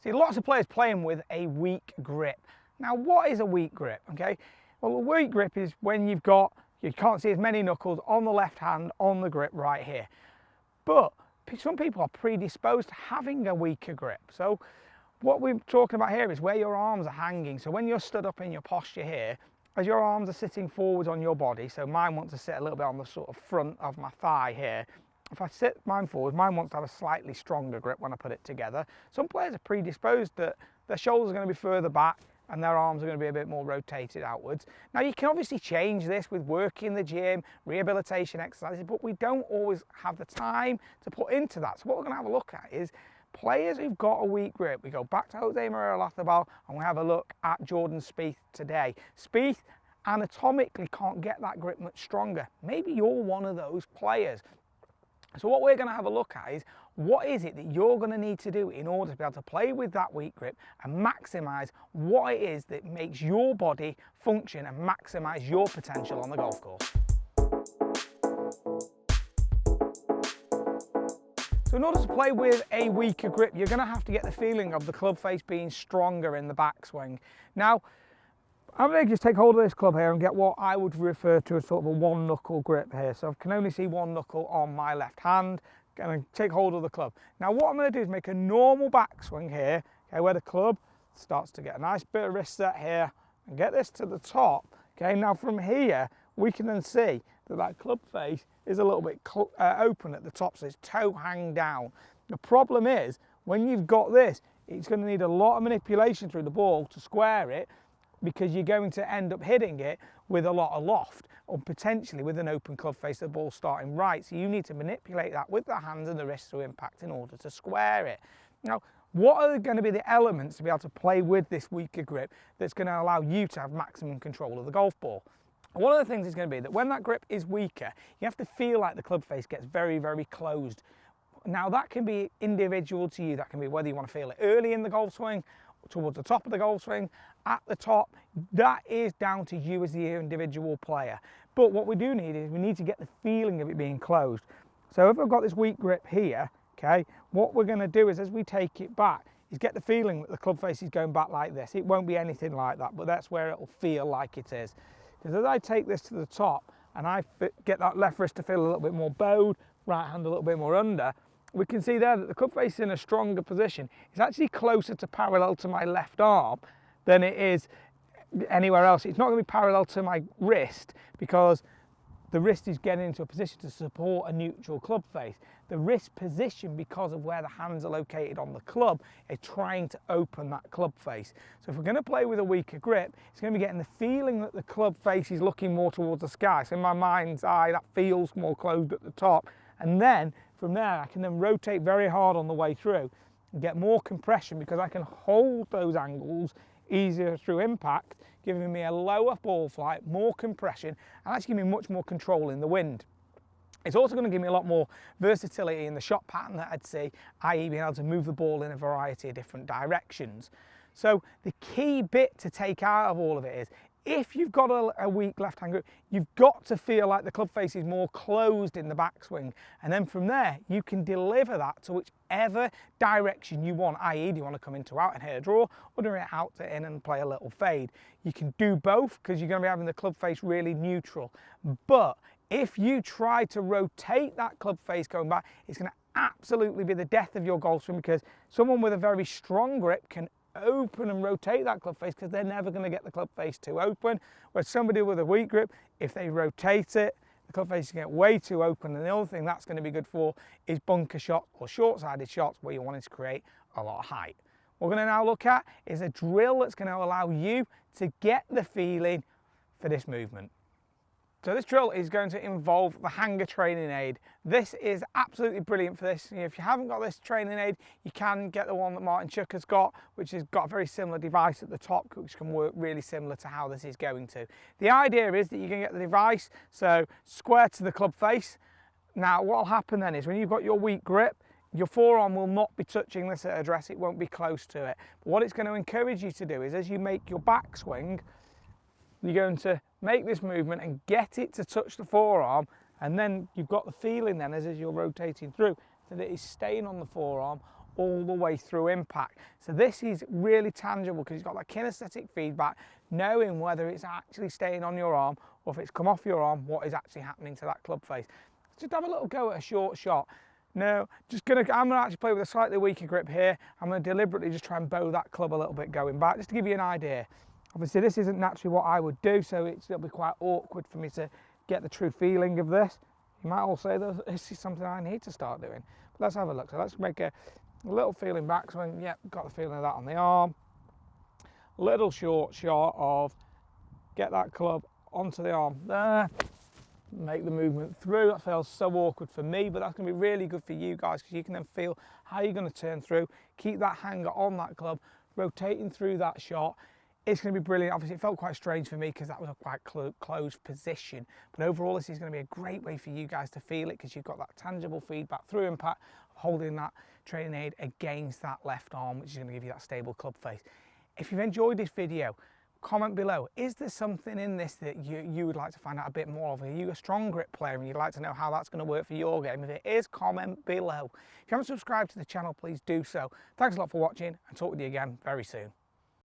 See, lots of players playing with a weak grip. Now, what is a weak grip? Okay, well, a weak grip is when you can't see as many knuckles on the left hand on the grip right here. But some people are predisposed to having a weaker grip. So what we're talking about here is where your arms are hanging. So when you're stood up in your posture here, as your arms are sitting forwards on your body, so mine wants to sit a little bit on the sort of front of my thigh here. If I sit mine forward, mine wants to have a slightly stronger grip when I put it together. Some players are predisposed that their shoulders are going to be further back and their arms are going to be a bit more rotated outwards. Now, you can obviously change this with work in the gym, rehabilitation exercises, but we don't always have the time to put into that. So what we're going to have a look at is players who've got a weak grip. We go back to Olazabal and we have a look at Jordan Spieth today. Spieth anatomically can't get that grip much stronger. Maybe you're one of those players. So what we're going to have a look at is what is it that you're going to need to do in order to be able to play with that weak grip and maximise what it is that makes your body function and maximise your potential on the golf course. So in order to play with a weaker grip, you're going to have to get the feeling of the club face being stronger in the backswing. Now, I'm going to just take hold of this club here and get what I would refer to as sort of a one knuckle grip here. So I can only see one knuckle on my left hand. Going to take hold of the club. Now what I'm going to do is make a normal backswing here, okay, where the club starts to get a nice bit of wrist set here and get this to the top. Okay, now from here we can then see that that club face is a little bit open at the top, so it's toe hang down. The problem is when you've got this, it's going to need a lot of manipulation through the ball to square it, because you're going to end up hitting it with a lot of loft or potentially with an open club face, the ball starting right. So you need to manipulate that with the hands and the wrist through impact in order to square it. Now, what are going to be the elements to be able to play with this weaker grip that's going to allow you to have maximum control of the golf ball? One of the things is going to be that when that grip is weaker, you have to feel like the club face gets very, very closed. Now that can be individual to you. That can be whether you want to feel it early in the golf swing, towards the top of the golf swing, at the top. That is down to you as the individual player. But what we do need is we need to get the feeling of it being closed. So if I've got this weak grip here, okay, what we're going to do is as we take it back is get the feeling that the club face is going back like this. It won't be anything like that, but that's where it will feel like it is. Because as I take this to the top and I get that left wrist to feel a little bit more bowed, right hand a little bit more under, we can see there that the club face is in a stronger position. It's actually closer to parallel to my left arm than it is anywhere else. It's not going to be parallel to my wrist because the wrist is getting into a position to support a neutral club face. The wrist position, because of where the hands are located on the club, is trying to open that club face. So if we're going to play with a weaker grip, it's going to be getting the feeling that the club face is looking more towards the sky. So in my mind's eye, that feels more closed at the top. And then from there, I can then rotate very hard on the way through and get more compression because I can hold those angles easier through impact, giving me a lower ball flight, more compression, and actually give me much more control in the wind. It's also going to give me a lot more versatility in the shot pattern that I'd see, i.e. being able to move the ball in a variety of different directions. So the key bit to take out of all of it is, if you've got a weak left-hand grip, you've got to feel like the club face is more closed in the backswing. And then from there, you can deliver that to whichever direction you want, i.e. do you want to come into out and hit a draw, or do you want out to in and play a little fade? You can do both because you're going to be having the club face really neutral. But if you try to rotate that club face going back, it's going to absolutely be the death of your golf swing, because someone with a very strong grip can open and rotate that club face because they're never going to get the club face too open. Whereas somebody with a weak grip, if they rotate it, the club face can get way too open. And the other thing that's going to be good for is bunker shots or short-sided shots where you're wanting to create a lot of height. What we're going to now look at is a drill that's going to allow you to get the feeling for this movement. So this drill is going to involve the hanger training aid. This is absolutely brilliant for this. If you haven't got this training aid, you can get the one that Martin Chuck has got, which has got a very similar device at the top, which can work really similar to how this is going to. The idea is that you can get the device, so square to the club face. Now what will happen then is when you've got your weak grip, your forearm will not be touching this at address, it won't be close to it. But what it's going to encourage you to do is as you make your backswing, you're going to make this movement and get it to touch the forearm, and then you've got the feeling then as you're rotating through that it is staying on the forearm all the way through impact. So this is really tangible because you've got that kinesthetic feedback, knowing whether it's actually staying on your arm or if it's come off your arm, what is actually happening to that club face. Just have a little go at a short shot. No, I'm gonna actually play with a slightly weaker grip here. I'm gonna deliberately just try and bow that club a little bit going back, just to give you an idea. Obviously this isn't naturally what I would do, so it'll be quite awkward for me to get the true feeling of this. You might all say that this is something I need to start doing. But let's have a look. So let's make a little feeling back swing. Yep, got the feeling of that on the arm. Little short shot of get that club onto the arm there. Make the movement through. That feels so awkward for me, but that's going to be really good for you guys because you can then feel how you're going to turn through. Keep that hanger on that club, rotating through that shot. It's going to be brilliant. Obviously, it felt quite strange for me because that was a quite closed position. But overall, this is going to be a great way for you guys to feel it because you've got that tangible feedback through impact, holding that training aid against that left arm, which is going to give you that stable club face. If you've enjoyed this video, comment below. Is there something in this that you would like to find out a bit more of? Are you a strong grip player and you'd like to know how that's going to work for your game? If it is, comment below. If you haven't subscribed to the channel, please do so. Thanks a lot for watching and talk with you again very soon.